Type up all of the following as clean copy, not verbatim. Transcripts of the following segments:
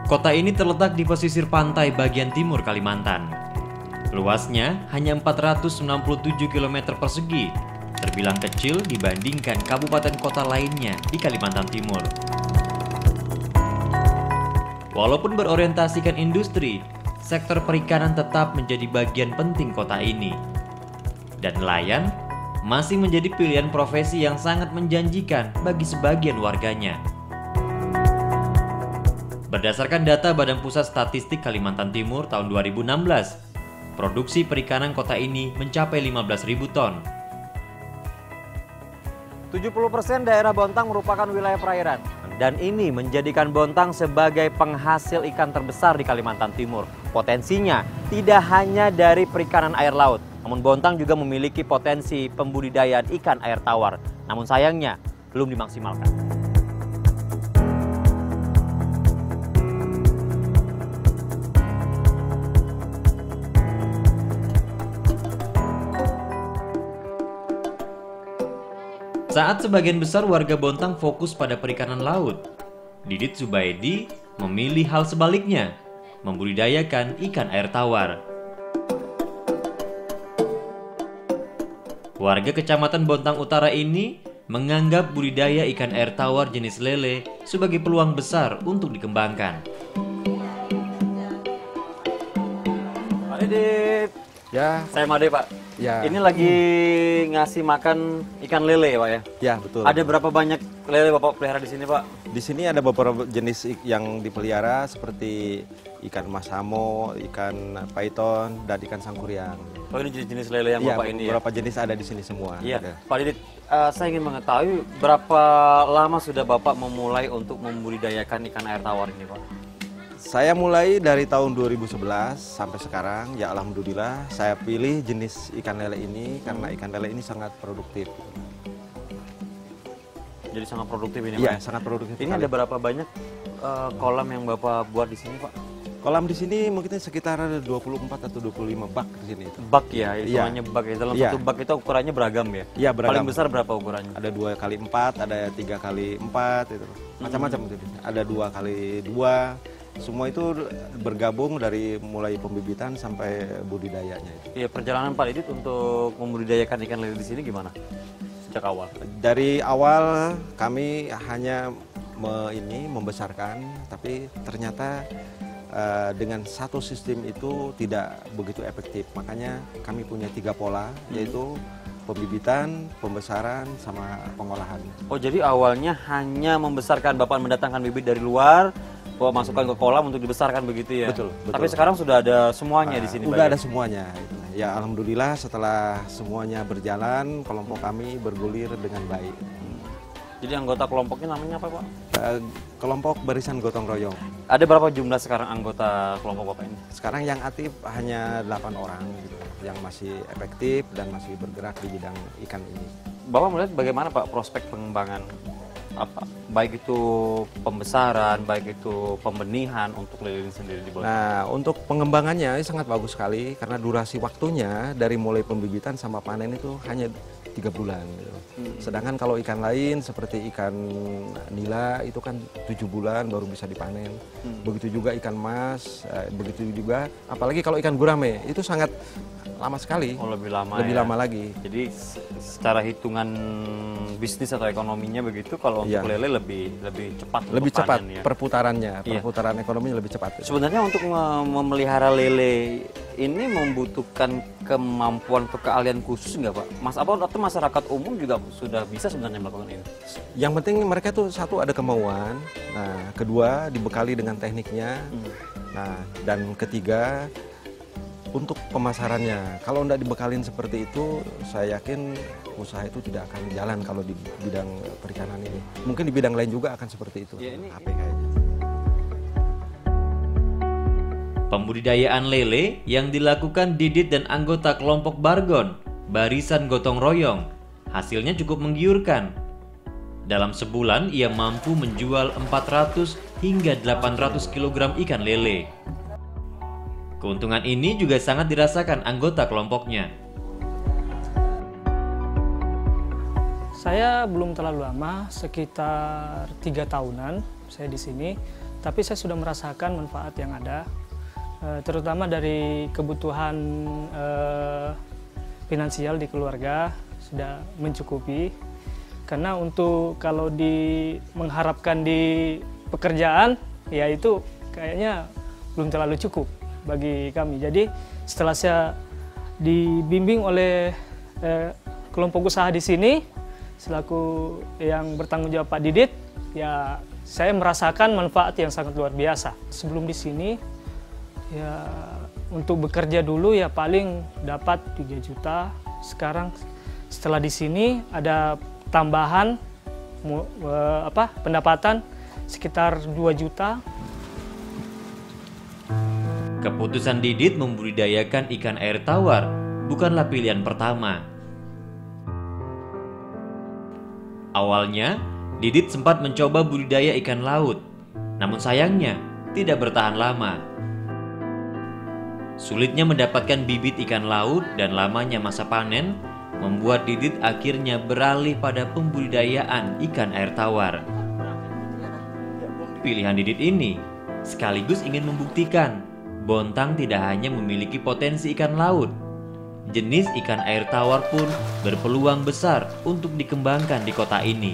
Kota ini terletak di pesisir pantai bagian timur Kalimantan. Luasnya hanya 497 km persegi, terbilang kecil dibandingkan kabupaten kota lainnya di Kalimantan Timur. Walaupun berorientasikan industri, sektor perikanan tetap menjadi bagian penting kota ini. Dan nelayan masih menjadi pilihan profesi yang sangat menjanjikan bagi sebagian warganya. Berdasarkan data Badan Pusat Statistik Kalimantan Timur tahun 2016, produksi perikanan kota ini mencapai 15.000 ton. 70% daerah Bontang merupakan wilayah perairan. Dan ini menjadikan Bontang sebagai penghasil ikan terbesar di Kalimantan Timur. Potensinya tidak hanya dari perikanan air laut, namun Bontang juga memiliki potensi pembudidayaan ikan air tawar. Namun sayangnya belum dimaksimalkan. Saat sebagian besar warga Bontang fokus pada perikanan laut, Didit Zubaidi memilih hal sebaliknya, membudidayakan ikan air tawar. Warga Kecamatan Bontang Utara ini menganggap budidaya ikan air tawar jenis lele sebagai peluang besar untuk dikembangkan. Pak Didit, Ya, saya Made Pak. ya. Ini lagi ngasih makan ikan lele Pak ya? Ya, betul. Ada berapa banyak lele Bapak pelihara di sini Pak? Di sini ada beberapa jenis yang dipelihara seperti ikan masamo, ikan python, dan ikan sangkuriang. Oh ini jenis-jenis lele yang Ya, Bapak ini ya? beberapa jenis ada di sini semua. Iya, Ada. Pak Didit, saya ingin mengetahui berapa lama sudah Bapak memulai untuk membudidayakan ikan air tawar ini Pak? Saya mulai dari tahun 2011 sampai sekarang, ya alhamdulillah saya pilih jenis ikan lele ini karena ikan lele ini sangat produktif. Jadi sangat produktif ini Pak? Iya, sangat produktif. Ini sekali. ada berapa banyak kolam yang Bapak buat di sini Pak? Kolam di sini mungkin sekitar ada 24 atau 25 bak di sini itu. Bak ya, Iya. hitungannya bak ya. Dalam Iya. satu bak itu ukurannya beragam ya? Iya, beragam. Paling besar berapa ukurannya? Ada 2x4, ada 3x4 itu. Macam-macam itu. Ada 2x2. Semua itu bergabung dari mulai pembibitan sampai budidayanya itu. Iya, perjalanan Pak Didit untuk membudidayakan ikan lele di sini gimana? Sejak awal? Dari awal kami hanya membesarkan, tapi ternyata dengan satu sistem itu tidak begitu efektif. Makanya kami punya 3 pola, yaitu pembibitan, pembesaran, sama pengolahan. Oh jadi awalnya hanya membesarkan, Bapak mendatangkan bibit dari luar, Bapak masukkan ke kolam untuk dibesarkan begitu ya? Betul, betul. Tapi sekarang sudah ada semuanya di sini Pak? Udah ada semuanya. Ya alhamdulillah setelah semuanya berjalan, kelompok kami bergulir dengan baik. Jadi anggota kelompoknya namanya apa Pak? Kelompok Barisan Gotong Royong. Ada berapa jumlah sekarang anggota kelompok Bapak ini? Sekarang yang aktif hanya 8 orang gitu, yang masih efektif dan masih bergerak di bidang ikan ini. Bapak melihat bagaimana Pak prospek pengembangan apa? Baik itu pembesaran, baik itu pembenihan untuk lele ini sendiri di Bontang. Nah, untuk pengembangannya ini sangat bagus sekali karena durasi waktunya dari mulai pembibitan sama panen itu hanya 3 bulan. Gitu. Sedangkan kalau ikan lain seperti ikan nila itu kan 7 bulan baru bisa dipanen. Begitu juga ikan mas, begitu juga apalagi kalau ikan gurame itu sangat lama sekali. Oh lebih lama Lebih ya? lama lagi. Jadi secara hitungan bisnis atau ekonominya begitu kalau untuk Iya. lele lebih cepat untuk Lebih cepat panen ya? perputarannya, Iya. perputaran ekonominya lebih cepat. Sebenarnya untuk memelihara lele ini membutuhkan kemampuan atau keahlian khusus nggak Pak? Mas apa atau masyarakat umum juga sudah bisa sebenarnya melakukan ini? Yang penting mereka tuh satu ada kemauan, nah kedua dibekali dengan tekniknya, nah dan ketiga untuk pemasarannya. Kalau tidak dibekalin seperti itu, saya yakin usaha itu tidak akan jalan kalau di bidang perikanan ini. Mungkin di bidang lain juga akan seperti itu. Ya, ini- Apa kayaknya. Pembudidayaan lele yang dilakukan Didit dan anggota kelompok Bargon, Barisan Gotong Royong, hasilnya cukup menggiurkan. Dalam sebulan ia mampu menjual 400 hingga 800 kg ikan lele. Keuntungan ini juga sangat dirasakan anggota kelompoknya. Saya belum terlalu lama, sekitar 3 tahunan saya di sini. tapi saya sudah merasakan manfaat yang ada, terutama dari kebutuhan finansial di keluarga sudah mencukupi. Karena untuk kalau mengharapkan di pekerjaan, ya itu kayaknya belum terlalu cukup bagi kami. Jadi setelah saya dibimbing oleh kelompok usaha di sini, selaku yang bertanggung jawab Pak Didit, ya saya merasakan manfaat yang sangat luar biasa. Sebelum di sini, ya untuk bekerja dulu ya paling dapat 3 juta. Sekarang setelah di sini ada tambahan pendapatan sekitar 2 juta. Keputusan Didit membudidayakan ikan air tawar bukanlah pilihan pertama. Awalnya, Didit sempat mencoba budidaya ikan laut, namun sayangnya tidak bertahan lama. Sulitnya mendapatkan bibit ikan laut dan lamanya masa panen membuat Didit akhirnya beralih pada pembudidayaan ikan air tawar. Pilihan Didit ini sekaligus ingin membuktikan Bontang tidak hanya memiliki potensi ikan laut, jenis ikan air tawar pun berpeluang besar untuk dikembangkan di kota ini.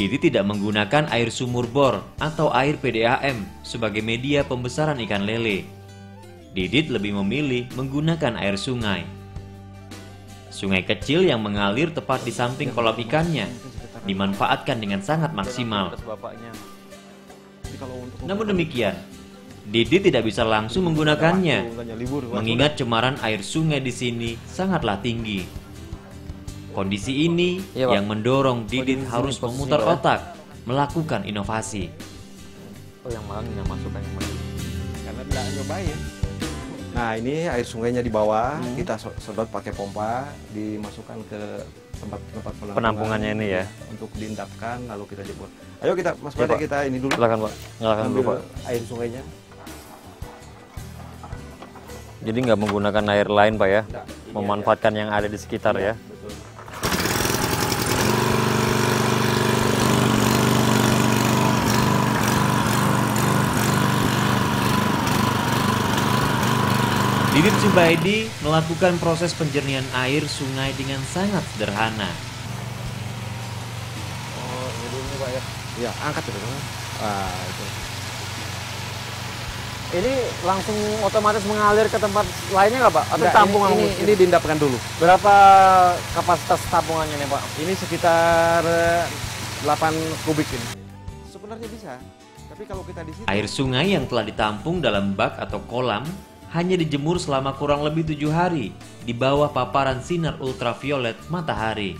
Didit tidak menggunakan air sumur bor atau air PDAM sebagai media pembesaran ikan lele. Didit lebih memilih menggunakan air sungai. Sungai kecil yang mengalir tepat di samping kolam ikannya dimanfaatkan dengan sangat maksimal. Namun demikian, Didit tidak bisa langsung menggunakannya, mengingat cemaran air sungai di sini sangatlah tinggi. Kondisi ini yang mendorong Didit harus memutar otak, melakukan inovasi. Oh, yang malang yang masukkan yang mana? Karena tidak nyobain. Nah, ini air sungainya di bawah, kita sedot pakai pompa, dimasukkan ke tempat Penampungannya ini ya. Untuk diendapkan, lalu kita jebur. Ayo kita, Mas Bade, kita ini dulu. Silakan, Pak. Silakan dulu, Pak. Air sungainya. Jadi nggak menggunakan air lain, Pak ya? Nggak, Memanfaatkan yang ada di sekitar ya. Betul. Didit Zubaidi melakukan proses penjernihan air sungai dengan sangat sederhana. Oh, ini Pak ya. Ya, angkat itu. Itu. Ini langsung otomatis mengalir ke tempat lainnya nggak, Pak? Atau Nggak, tampung ini diendapkan dulu. Berapa kapasitas tampungannya nih, Pak? Ini sekitar 8 kubik ini. Sebenarnya bisa, tapi kalau kita di sini Air sungai yang telah ditampung dalam bak atau kolam hanya dijemur selama kurang lebih 7 hari di bawah paparan sinar ultraviolet matahari.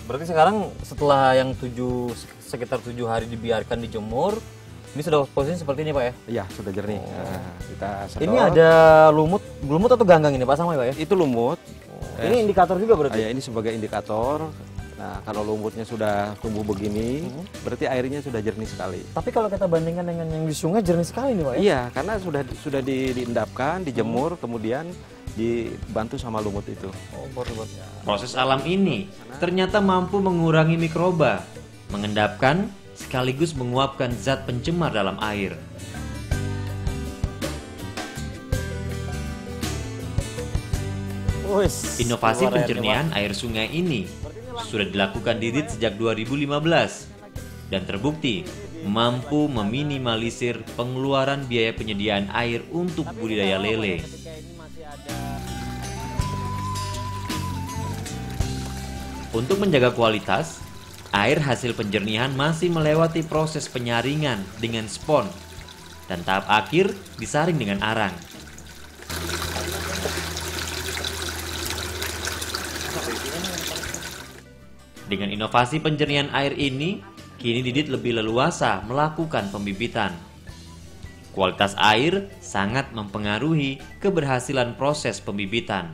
Berarti sekarang setelah yang sekitar 7 hari dibiarkan dijemur, ini sudah posisi seperti ini, Pak ya? Iya, sudah jernih. Nah, kita sedot. Ini ada lumut atau ganggang ini, Pak, sama ya, Pak ya? Itu lumut. Ini indikator juga berarti? Ya, ini sebagai indikator. Nah, kalau lumutnya sudah tumbuh begini, berarti airnya sudah jernih sekali. Tapi kalau kita bandingkan dengan yang di sungai, jernih sekali nih, Pak ya? Iya, karena sudah diendapkan, dijemur, kemudian dibantu sama lumut itu. Oh, Proses alam ini ternyata mampu mengurangi mikroba, mengendapkan sekaligus menguapkan zat pencemar dalam air. Inovasi penjernihan air sungai ini sudah dilakukan Didit sejak 2015 dan terbukti mampu meminimalisir pengeluaran biaya penyediaan air untuk budidaya lele. Untuk menjaga kualitas, air hasil penjernihan masih melewati proses penyaringan dengan spon dan tahap akhir disaring dengan arang. Dengan inovasi penjernihan air ini, kini Didit lebih leluasa melakukan pembibitan. Kualitas air sangat mempengaruhi keberhasilan proses pembibitan.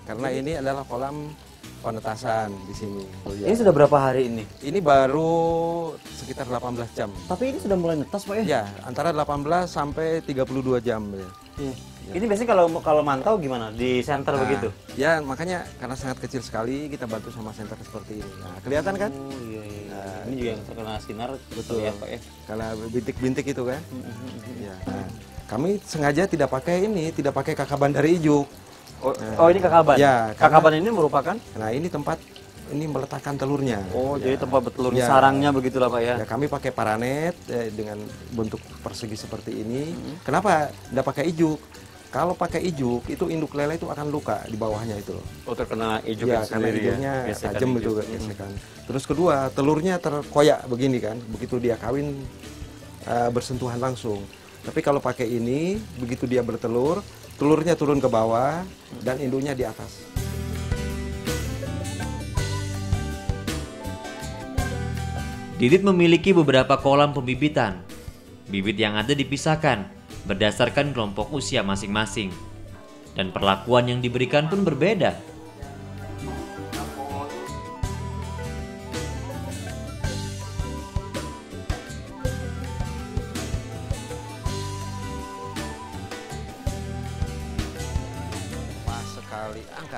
Karena ini adalah kolam penetasan di sini. Ini sudah berapa hari ini? Ini baru sekitar 18 jam. Tapi ini sudah mulai netas Pak ya? Ya, antara 18 sampai 32 jam. Ya. Iya. Ini biasanya kalau mantau gimana? Di center begitu? Ya, makanya karena sangat kecil sekali kita bantu sama center seperti ini. Nah, kelihatan kan? Oh iya. Ini juga yang terkena sinar, betul ya Pak ya? Karena bintik-bintik itu kan. Ya. Nah, kami sengaja tidak pakai kakak bandari ijuk. Oh ini kakaban? Ya, kakaban ini merupakan? Nah ini tempat meletakkan telurnya. Oh ya. jadi tempat bertelur Ya. sarangnya begitulah Pak ya? Ya kami pakai paranet dengan bentuk persegi seperti ini. Kenapa tidak pakai ijuk? Kalau pakai ijuk itu induk lele itu akan luka di bawahnya itu. Oh terkena ijuk Ya karena ijuknya tajam itu gesekan. Terus kedua telurnya terkoyak begini kan. Begitu dia kawin bersentuhan langsung. Tapi kalau pakai ini begitu dia bertelur, telurnya turun ke bawah dan induknya di atas. Didit memiliki beberapa kolam pembibitan. Bibit yang ada dipisahkan berdasarkan kelompok usia masing-masing. Dan perlakuan yang diberikan pun berbeda.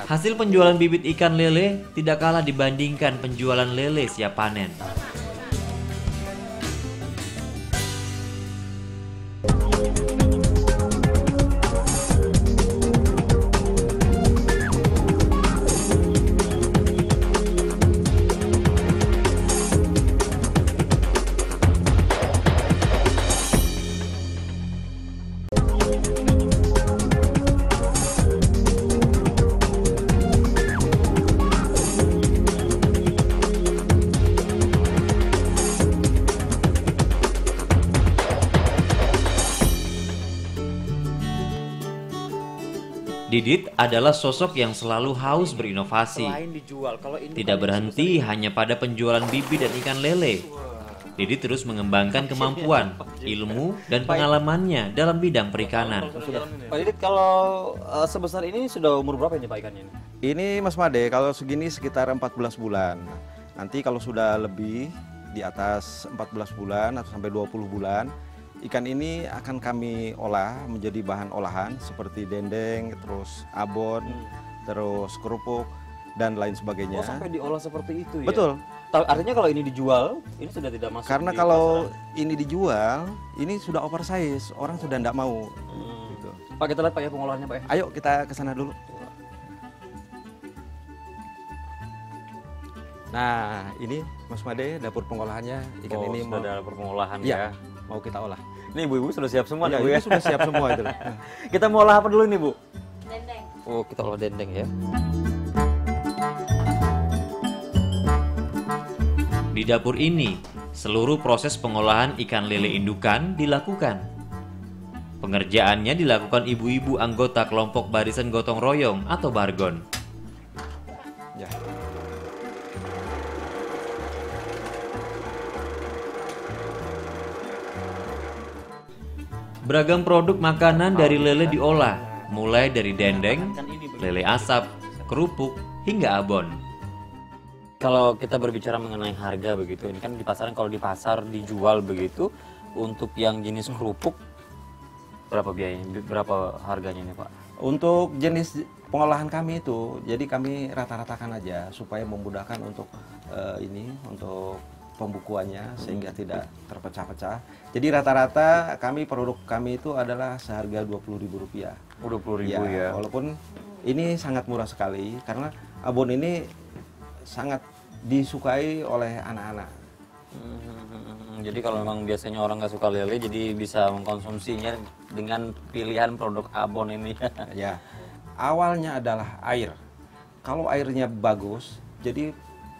Hasil penjualan bibit ikan lele tidak kalah dibandingkan penjualan lele siap panen. Didit adalah sosok yang selalu haus berinovasi. Tidak berhenti hanya pada penjualan bibit dan ikan lele. Didit terus mengembangkan kemampuan, ilmu, dan pengalamannya dalam bidang perikanan. Pak Didit kalau sebesar ini sudah umur berapa ini Pak ikannya ini? Ini Mas Made kalau segini sekitar 14 bulan. Nanti kalau sudah lebih di atas 14 bulan atau sampai 20 bulan, ikan ini akan kami olah menjadi bahan olahan seperti dendeng, terus abon, terus kerupuk, dan lain sebagainya. Oh sampai diolah seperti itu ya? Betul. Artinya kalau ini dijual, ini sudah tidak masuk. Karena di kalau pasaran. ini dijual, ini sudah oversize, orang sudah tidak mau. Gitu. Pak kita lihat Pak ya pengolahannya Pak ya? Ayo kita ke sana dulu. Nah ini Mas Made dapur pengolahannya ikan ini sudah ada dapur pengolahan ya, ya. mau kita olah. Ini ibu-ibu sudah siap semua Ya, nih Bu ini ya? sudah siap semua itu. Kita mau olah apa dulu nih Bu? Dendeng. Oh kita olah dendeng ya. Di dapur ini, seluruh proses pengolahan ikan lele indukan dilakukan. Pengerjaannya dilakukan ibu-ibu anggota kelompok barisan gotong royong atau bargon. Ya. Beragam produk makanan dari lele diolah, mulai dari dendeng, lele asap, kerupuk, hingga abon. Kalau kita berbicara mengenai harga begitu, ini kan di pasaran kalau di pasar dijual begitu, untuk yang jenis kerupuk berapa biayanya, berapa harganya nih Pak? Untuk jenis pengolahan kami itu, jadi kami rata-ratakan aja supaya memudahkan untuk untuk pembukuannya sehingga tidak terpecah-pecah. Jadi rata-rata produk kami itu adalah seharga Rp20.000. Oh, Rp20.000 ya. Walaupun ini sangat murah sekali karena abon ini sangat disukai oleh anak-anak. Jadi kalau memang biasanya orang nggak suka lele, jadi bisa mengkonsumsinya dengan pilihan produk abon ini. Ya, awalnya adalah air. Kalau airnya bagus, jadi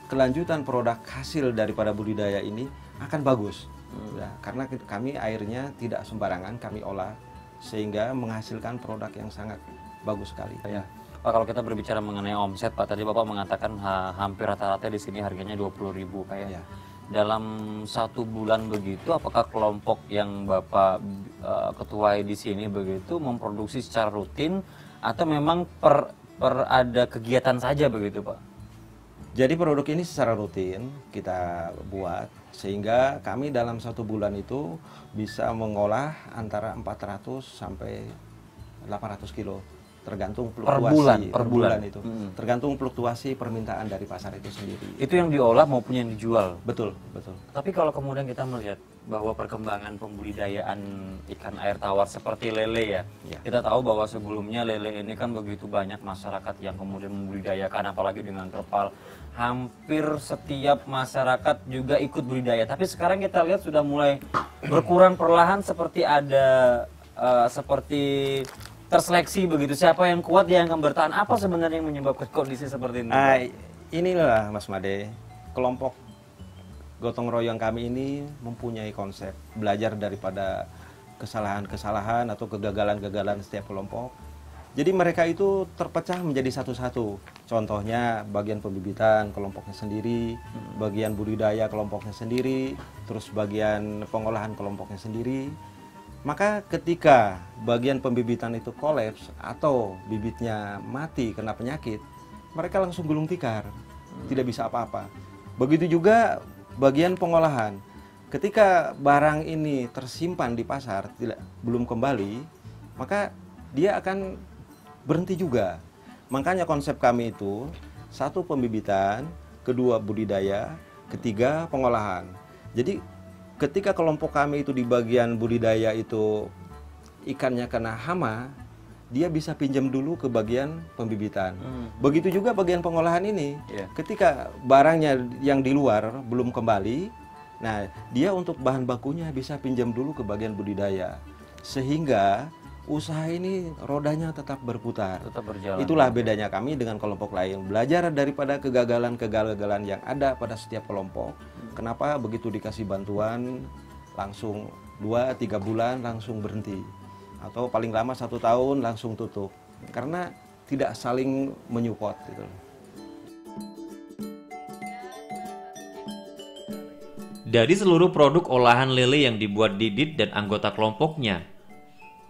kelanjutan produk hasil daripada budidaya ini akan bagus. Ya, karena kami airnya tidak sembarangan kami olah sehingga menghasilkan produk yang sangat bagus sekali. Ya. Pak, kalau kita berbicara mengenai omset, Pak, tadi Bapak mengatakan hampir rata-rata di sini harganya 20.000, Pak ya. Dalam 1 bulan begitu, apakah kelompok yang Bapak ketuai di sini begitu memproduksi secara rutin atau memang per ada kegiatan saja begitu, Pak? Jadi produk ini secara rutin kita buat sehingga kami dalam 1 bulan itu bisa mengolah antara 400 sampai 800 kilo tergantung fluktuasi per bulan itu. Tergantung fluktuasi permintaan dari pasar itu sendiri. Itu yang diolah maupun yang dijual. Betul, betul. Tapi kalau kemudian kita melihat bahwa perkembangan pembudidayaan ikan air tawar seperti lele ya. Kita tahu bahwa sebelumnya lele ini kan begitu banyak masyarakat yang kemudian membudidayakan, apalagi dengan terpal. Hampir setiap masyarakat juga ikut budidaya. Tapi sekarang kita lihat sudah mulai berkurang perlahan, seperti ada seperti terseleksi begitu. Siapa yang kuat dia yang akan bertahan. Apa sebenarnya yang menyebabkan kondisi seperti ini? Inilah Mas Made, kelompok gotong royong kami ini mempunyai konsep belajar daripada kesalahan-kesalahan atau kegagalan-kegagalan setiap kelompok. Jadi mereka itu terpecah menjadi satu-satu. Contohnya bagian pembibitan kelompoknya sendiri, bagian budidaya kelompoknya sendiri, terus bagian pengolahan kelompoknya sendiri. Maka ketika bagian pembibitan itu kolaps atau bibitnya mati kena penyakit, mereka langsung gulung tikar, tidak bisa apa-apa. Begitu juga bagian pengolahan. Ketika barang ini tersimpan di pasar belum kembali, maka dia akan berhenti juga. Makanya konsep kami itu 1 pembibitan, 2 budidaya, 3 pengolahan. Jadi ketika kelompok kami itu di bagian budidaya itu ikannya kena hama, dia bisa pinjam dulu ke bagian pembibitan. Begitu juga bagian pengolahan ini. Ketika barangnya yang di luar belum kembali, nah dia untuk bahan bakunya bisa pinjam dulu ke bagian budidaya. Sehingga usaha ini rodanya tetap berputar. Tetap berjalan. Itulah bedanya kami dengan kelompok lain. Belajar daripada kegagalan-kegagalan yang ada pada setiap kelompok. Kenapa begitu dikasih bantuan langsung 2-3 bulan langsung berhenti. Atau paling lama 1 tahun langsung tutup. Karena tidak saling menyupport gitu. Dari seluruh produk olahan lele yang dibuat Didit dan anggota kelompoknya,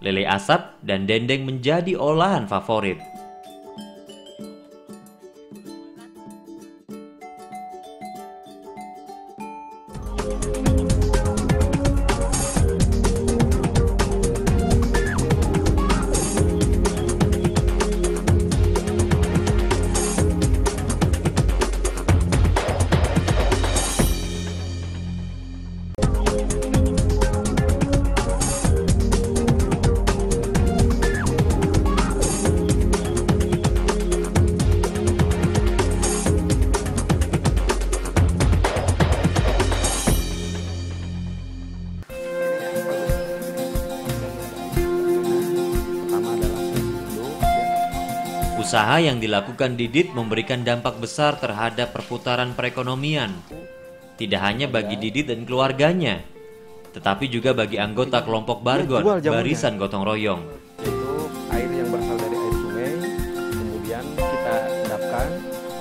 lele asap dan dendeng menjadi olahan favorit. Usaha yang dilakukan Didit memberikan dampak besar terhadap perputaran perekonomian. Tidak hanya bagi Didit dan keluarganya, tetapi juga bagi anggota kelompok Bargon, barisan gotong royong. Yaitu air yang berasal dari air sungai, kemudian kita endapkan,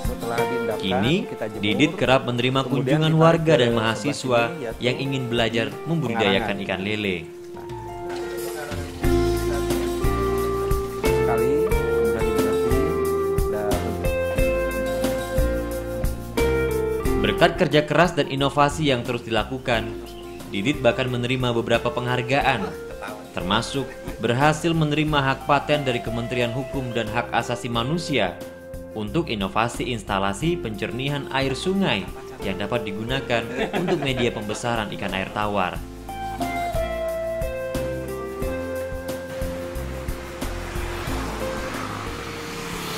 setelah diendapkan Kini, kita jemur, Didit kerap menerima kunjungan warga dan mahasiswa yang ingin belajar membudidayakan ikan lele. Berkat kerja keras dan inovasi yang terus dilakukan, Didit bahkan menerima beberapa penghargaan, termasuk berhasil menerima hak paten dari Kementerian Hukum dan Hak Asasi Manusia untuk inovasi instalasi pencernihan air sungai yang dapat digunakan untuk media pembesaran ikan air tawar.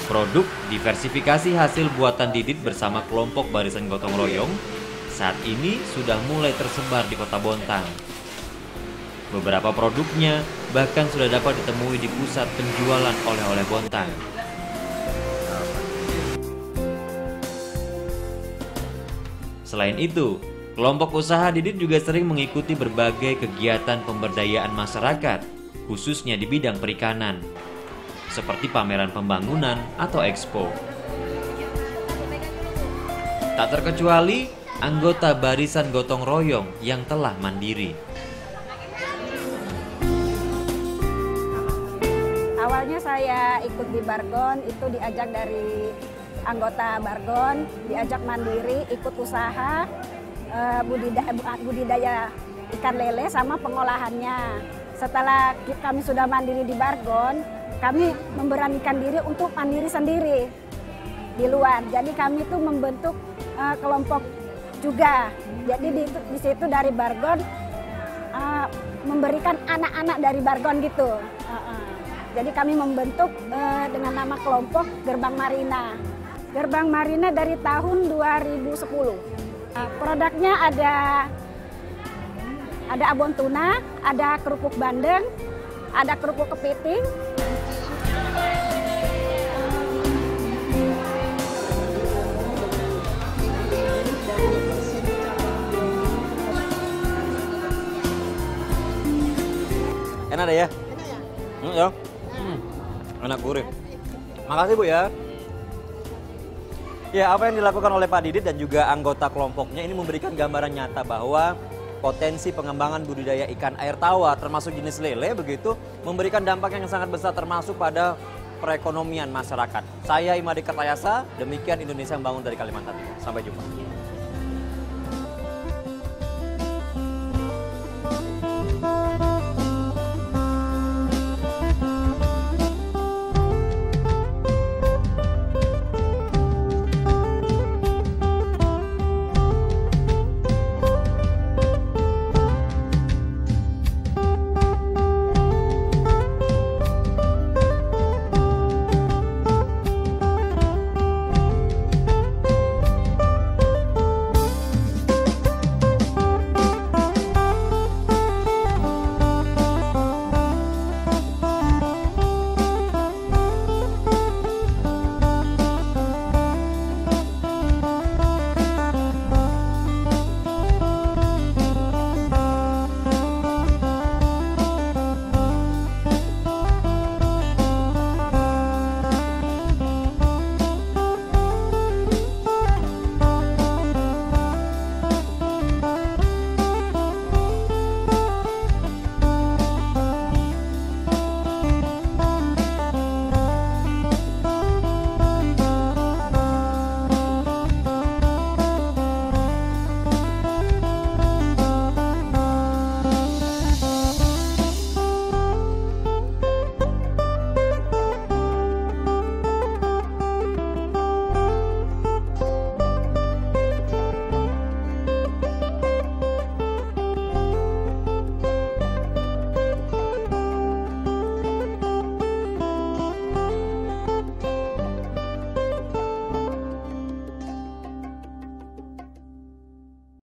Produk diversifikasi hasil buatan Didit bersama kelompok barisan gotong royong saat ini sudah mulai tersebar di Kota Bontang. Beberapa produknya bahkan sudah dapat ditemui di pusat penjualan oleh-oleh Bontang. Selain itu, kelompok usaha Didit juga sering mengikuti berbagai kegiatan pemberdayaan masyarakat, khususnya di bidang perikanan. seperti pameran pembangunan atau expo. Tak terkecuali anggota barisan gotong royong yang telah mandiri. Awalnya saya ikut di Bargon, itu diajak dari anggota Bargon, diajak mandiri, ikut usaha budidaya ikan lele sama pengolahannya. Setelah kami sudah mandiri di Bargon, kami memberanikan diri untuk mandiri sendiri di luar. Jadi kami itu membentuk kelompok juga. Jadi di situ dari Bargon memberikan anak-anak dari Bargon gitu. Jadi kami membentuk dengan nama kelompok Gerbang Marina. Gerbang Marina dari tahun 2010. Produknya ada abon tuna, ada kerupuk bandeng, ada kerupuk kepiting. Enak deh ya? Enak ya? Enak gurih. Makasih Bu ya. Ya, apa yang dilakukan oleh Pak Didit dan juga anggota kelompoknya ini memberikan gambaran nyata bahwa potensi pengembangan budidaya ikan air tawar termasuk jenis lele begitu memberikan dampak yang sangat besar termasuk pada perekonomian masyarakat. Saya Imadi Kertayasa, demikian Indonesia Membangun dari Kalimantan. Sampai jumpa.